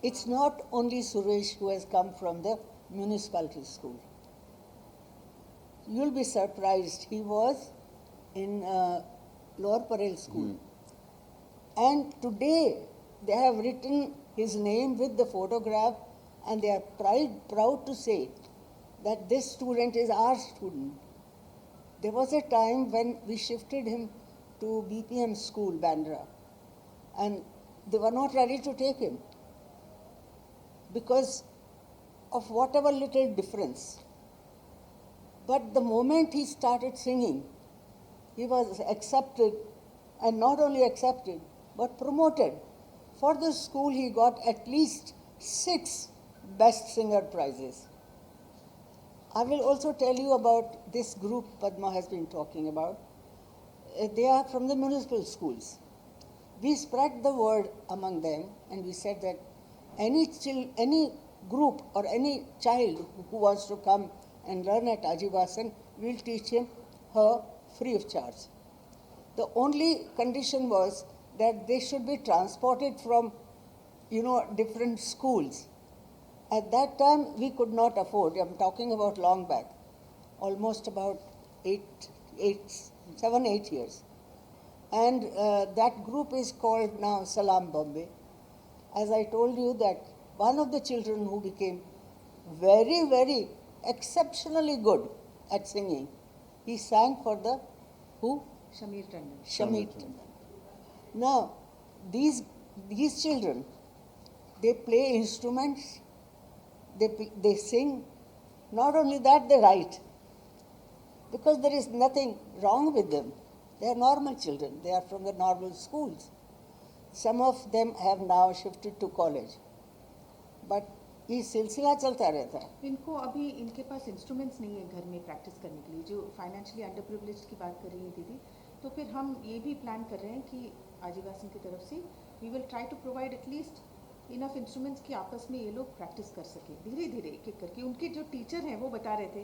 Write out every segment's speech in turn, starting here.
It's not only Suresh who has come from the municipality school. You'll be surprised. He was in Lower Parel school. And today they have written his name with the photograph, and they are proud to say that this student is our student. There was a time when we shifted him to BPM school, Bandra, and they were not ready to take him because of whatever little difference. But the moment he started singing, he was accepted, and not only accepted, but promoted. For the school, he got at least 6 Best Singer prizes. I will also tell you about this group Padma has been talking about. They are from the municipal schools. We spread the word among them, and we said that any group or any child who wants to come and learn at Ajivasan, we'll teach him her free of charge. The only condition was that they should be transported from, different schools. At that time, we could not afford. I'm talking about long back, almost about 7, 8 years. And that group is called now Salam Bombay. As I told you that one of the children who became very, very exceptionally good at singing, he sang for the who? Shamir Tandon. Shamir Tandon. Now, these children, they play instruments, they sing. Not only that, they write. Because there is nothing wrong with them. They are normal children. They are from the normal schools. Some of them have now shifted to college. But ये सिलसिला चलता रहता है. इनको अभी इनके पास instruments नहीं है घर में प्रैक्टिस करने के लिए. जो फाइनेंशियली अंडर प्रिविलेज्ड की बात कर रही है दीदी, तो फिर हम ये भी प्लान कर रहे हैं कि आजीवासन की तरफ से we will try to provide at least enough instruments कि आपस में ये लोग प्रैक्टिस कर सकें धीरे धीरे एक एक करके. उनके जो टीचर हैं वो बता रहे थे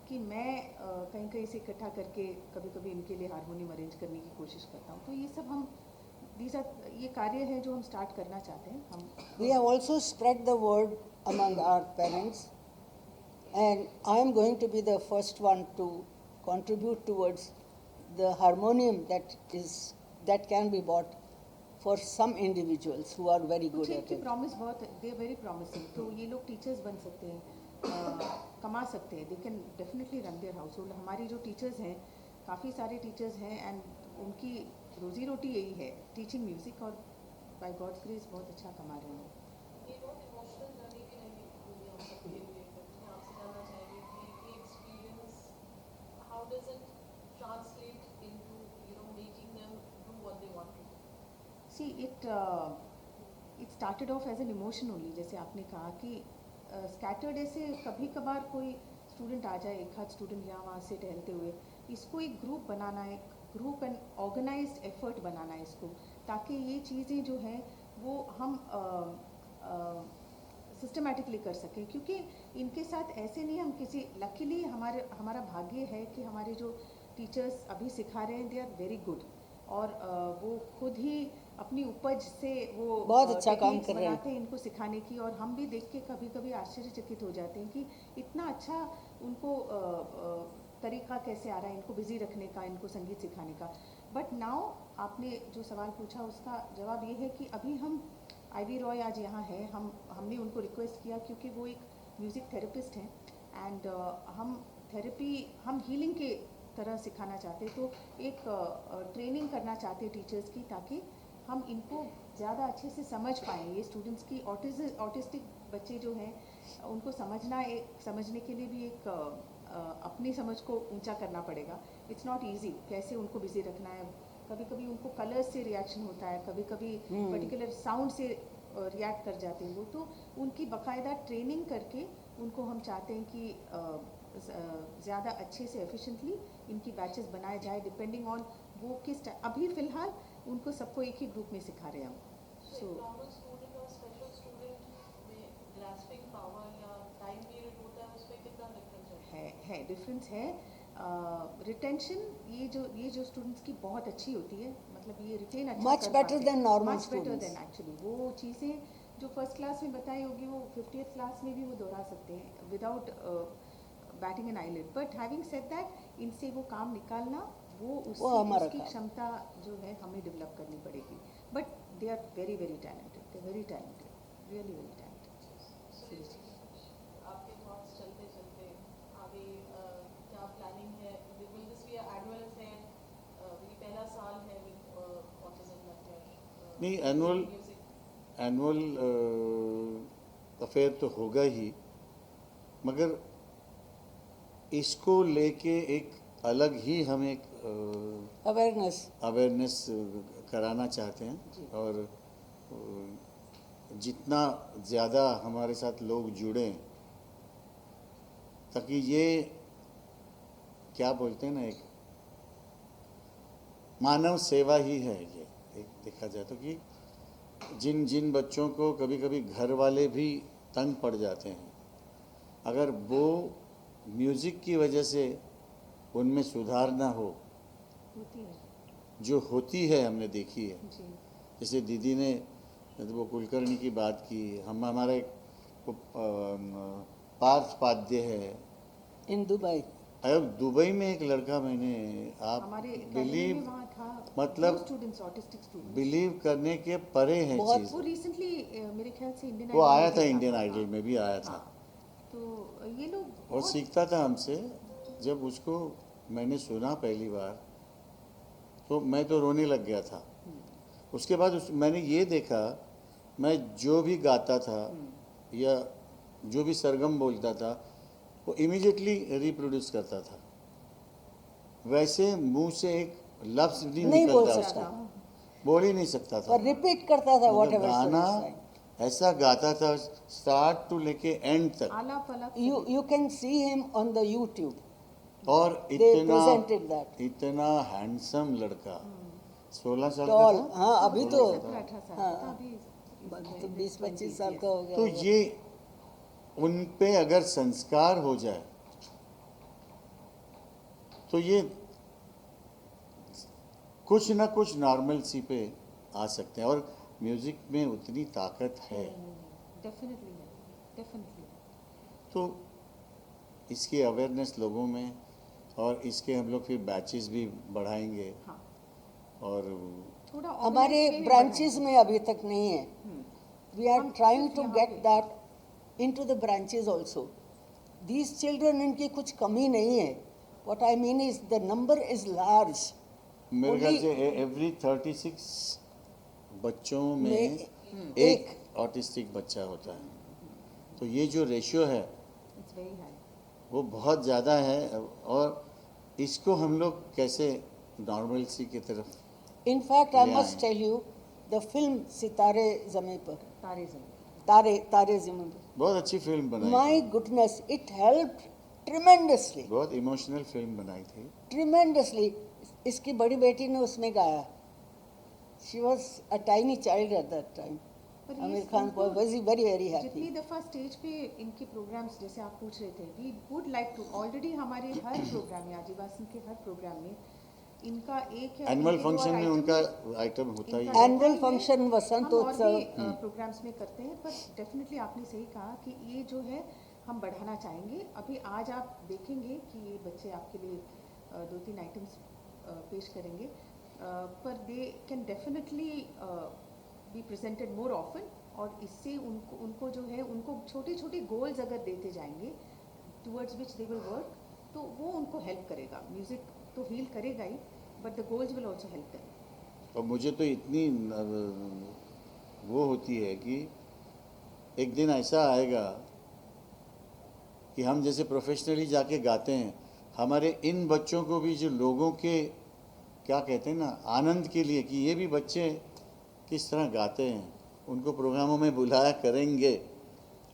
कि मैं कहीं कहीं से इकट्ठा करके कभी कभी इनके लिए हारमोनियम अरेंज करने की कोशिश करता हूँ. तो ये सब हम ये कार्य है जो हम स्टार्ट करना चाहते हैं. हम We have also spread the word among our parents, and I am going to be the first one to contribute towards the harmonium that can be bought for some individuals who are very good at it. Promise बहुत, दे are very promising. तो ये लोग teachers बन सकते हैं, कमा सकते हैं. They can definitely run their house hold. हमारी जो टीचर्स हैं, काफ़ी सारे टीचर्स हैं, एंड उनकी रोजी रोटी यही है टीचिंग म्यूज़िक, और बाय गॉड्स ग्रेस बहुत अच्छा कमा रहे हैं. ये बहुत इमोशनल जर्नी भी रही पूरी हम सबके लिए. मैं आपसे जानना चाहेंगे कि ये experience how does it translate into making them do what they want to do. See it started off as an emotion only. जैसे आपने कहा कि स्कैटर्ड ऐसे कभी कभार कोई स्टूडेंट आ जाए, एक आध स्टूडेंट यहाँ वहाँ से टहलते हुए, इसको एक ग्रुप बनाना है, ग्रुप एंड ऑर्गेनाइज्ड एफर्ट बनाना है इसको, ताकि ये चीज़ें जो हैं वो हम सिस्टमेटिकली कर सकें. क्योंकि इनके साथ ऐसे नहीं, हम किसी लकीली हमारा भाग्य है कि हमारे जो टीचर्स अभी सिखा रहे हैं दे आर वेरी गुड, और वो खुद ही अपनी उपज से वो बहुत अच्छा काम कर रहे हैं बनाते हैं इनको सिखाने की. और हम भी देख के कभी कभी आश्चर्यचकित हो जाते हैं कि इतना अच्छा उनको तरीका कैसे आ रहा है इनको बिजी रखने का, इनको संगीत सिखाने का. बट नाउ आपने जो सवाल पूछा उसका जवाब ये है कि अभी हम आईवी रॉय आज यहाँ है, हमने उनको रिक्वेस्ट किया क्योंकि वो एक म्यूज़िक थेरेपिस्ट हैं, एंड हम हीलिंग के तरह सिखाना चाहते. तो एक ट्रेनिंग करना चाहते टीचर्स की, ताकि हम इनको ज़्यादा अच्छे से समझ पाएँ. ये स्टूडेंट्स की ऑटिस्टिक बच्चे जो हैं उनको समझने के लिए भी एक अपनी समझ को ऊंचा करना पड़ेगा. इट्स नॉट ईजी कैसे उनको बिजी रखना है. कभी कभी उनको कलर्स से रिएक्शन होता है, कभी कभी पर्टिकुलर साउंड से रिएक्ट कर जाते हैं वो. तो उनकी बाकायदा ट्रेनिंग करके उनको हम चाहते हैं कि ज़्यादा अच्छे से एफिशिएंटली इनकी बैचेस बनाए जाए, डिपेंडिंग ऑन वो किस अभी फ़िलहाल उनको सबको एक ही ग्रुप में सिखा रहे हैं हम. सो नॉर्मल स्टूडेंट और स्पेशल स्टूडेंट में ग्रास्पिंग पावर या टाइम पीरियड होता है, उसमें कितना डिफरेंस है डिफरेंस है. रिटेंशन ये जो स्टूडेंट्स की बहुत अच्छी होती है, मतलब ये रिटेन अच्छा much better than normal much better students. Then actually वो चीज़ें जो फर्स्ट क्लास में बताई होगी वो 50th क्लास में भी वो दोहरा सकते हैं without batting an eyelid. But having said that इनसे वो काम निकालना वो हमारा उसकी काम. क्षमता जो है हमें डेवलप करनी पड़ेगी. But they are very very talented, they very talented, really very talented. आपके थॉट्स चलते चलते आगे क्या प्लानिंग है? Will this be annual affair? ये पहला साल है विद ऑटिज्म अफेयर. नहीं, एनुअल अफेयर तो होगा ही, मगर इसको लेके एक अलग ही हम एक अवेयरनेस कराना चाहते हैं. और जितना ज़्यादा हमारे साथ लोग जुड़ें, ताकि ये क्या बोलते हैं ना, एक मानव सेवा ही है ये, एक देखा जाए तो. कि जिन जिन बच्चों को कभी कभी घर वाले भी तंग पड़ जाते हैं, अगर वो म्यूज़िक की वजह से उनमें सुधार ना हो, होती है जो होती है हमने देखी है. जी. जैसे दीदी ने वो कुलकर्णी की बात की, हमारा एक पार्थ पाद्य है In Dubai. अब दुबई में एक लड़का, मैंने आप हमारे academy बिलीव में वहाँ था मतलब स्टूडेंट्स, ऑटिस्टिक स्टूडेंट्स. बिलीव करने के परे है बहुत चीज़. वो रिसेंटली मेरे ख्याल से इंडियन वो आया था, इंडियन आइडल में भी आया था. हाँ. तो ये लोग और बहुत सीखता था हमसे. जब उसको मैंने सुना पहली बार तो मैं तो रोने लग गया था. उसके बाद मैंने ये देखा, मैं जो भी गाता था या जो भी सरगम बोलता था वो इमीडिएटली रिप्रोड्यूस करता था. वैसे मुंह से एक लफ्ज भी नहीं बोल निकलता सकता. उसका, बोल ही नहीं सकता था. और रिपीट करता था मतलब whatever गाना songs sang. ऐसा गाता था, स्टार्ट टू लेके एंड तक. आलाप अलग You can see him on the YouTube. और They presented that. इतना हैंडसम लड़का, 16 साल Tall. का था. हाँ, अभी तो 17-18 साल हाँ. का अभी तो 20-25 साल का हो गया तो होगा. ये उन पे अगर संस्कार हो जाए तो ये कुछ ना कुछ नॉर्मल सी पे आ सकते हैं. और म्यूजिक में उतनी ताकत है. डेफिनेटली है, डेफिनेटली. तो इसकी अवेयरनेस लोगों में, और इसके हम लोग फिर बैचेस भी बढ़ाएंगे. हाँ. और थोड़ा हमारे organize way में ब्रांचेस बनाएंगे. में अभी तक नहीं है. We are हम trying सिर्फ to यहाँ get पे- that into the branches also. These children, इनकी कुछ कमी नहीं है. What I mean is the number is large. मेरे ख्याल Only- से एवरी 36 बच्चों में में एक ऑटिस्टिक बच्चा होता है. तो ये जो रेशियो है It's very high. वो बहुत ज़्यादा है. और इसको हम लोग कैसे नॉर्मलसी की तरफ. In fact, I ले must आए. tell you, the film सितारे ज़मीं पर, तारे ज़मीन. तारे ज़मीं पर. बहुत अच्छी फिल्म बनाई My थी. goodness, it helped tremendously. बहुत इमोशनल फिल्म बनाई थी. Tremendously. इसकी बड़ी बेटी ने उसमें गाया. She was a tiny child at that time. पर आमिर ये खान उनको was very very जितनी happy. दफा स्टेज पे इनके प्रोग्राम्स, जैसे आप पूछ रहे थे, we would like to, already हमारे हर प्रोग्राम में, आदिवासी के हर प्रोग्राम में इनका एक या एनुअल एक दो फंक्शन में item- उनका आइटम होता ही इनका है. Annual रहता ही है. function, हम वसंतोत्सव. और भी प्रोग्राम्स में करते हैं. पर डेफिनेटली आपने सही कहा कि ये जो है हम बढ़ाना चाहेंगे. अभी आज आप देखेंगे कि ये बच्चे आपके लिए 2-3 आइटम्स पेश करेंगे. पर they can definitely be presented more often. और इससे उनको जो है, उनको छोटे छोटे गोल्स अगर देते जाएंगे towards which they will work, तो वो उनको हेल्प करेगा. म्यूज़िक तो हील करेगा ही, but the goals will also help them. और मुझे तो इतनी वो होती है कि एक दिन ऐसा आएगा कि हम जैसे प्रोफेशनली जाके गाते हैं, हमारे इन बच्चों को भी, जो लोगों के क्या कहते हैं ना, आनंद के लिए, कि ये भी बच्चे किस तरह गाते हैं, उनको प्रोग्रामों में बुलाया करेंगे.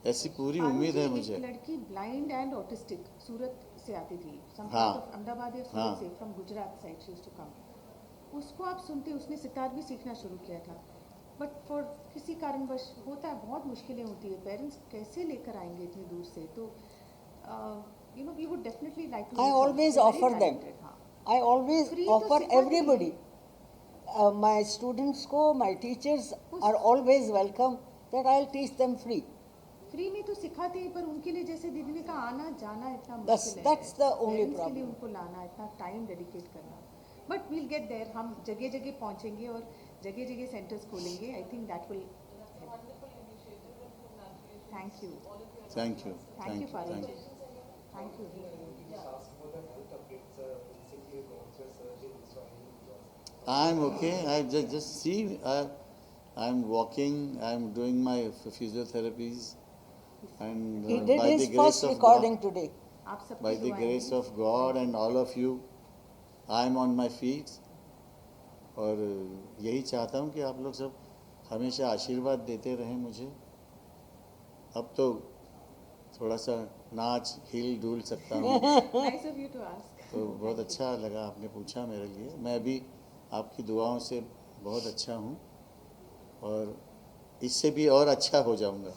ऐसी पूरी उम्मीद है मुझे. एक लड़की ब्लाइंड एंड ऑटिस्टिक सूरत से आती थी, हाँ. अहमदाबाद या हाँ. सूरत से, from Gujarat side she used to come. उसको आप सुनते, उसने सितार भी सीखना शुरू किया था. बट फॉर किसी कारणवश होता है, बहुत मुश्किलें होती है. पेरेंट्स कैसे लेकर आएंगे इतनी दूर से? तो you know we would definitely like to. I always offer them. I always Free तो offer सिखाते everybody. My students को, my teachers are always welcome. that I'll teach them free. Free में तो सिखाते हैं, पर उनके लिए जैसे दीदी ने कहा आना जाना इतना That's- मुश्किल है। that's the only Parents के लिए problem. उनको लाना, इतना टाइम डेडिकेट करना। बट वील गेट देयर, हम जगह जगह पहुंचेंगे और जगह जगह सेंटर्स खोलेंगे। I think that will. That's a wonderful initiative and congratulations. Thank you, All of you. Thank you thank you Farooq ji, Questions, anyone? Thank you. Yeah. Ask for the health updates, recently gone through surgery, so I need to ask. I'm okay. I just see. I'm walking. I'm doing my physiotherapies, and He did by his the grace first of recording God, today. आप सबकी by the दुआएं grace हैं। of God and all of you, I'm on my feet. और यही चाहता हूँ कि आप लोग सब हमेशा आशीर्वाद देते रहें मुझे। अब तो थोड़ा सा नाच हिल डुल सकता हूँ। Nice of you to ask. तो बहुत अच्छा लगा आपने पूछा मेरे लिए। मैं भी आपकी दुआओं से बहुत अच्छा हूँ और इससे भी और अच्छा हो जाऊँगा।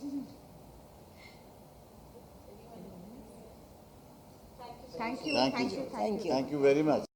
Thank you, Thank you, thank you, sir. Thank you. Thank you very much.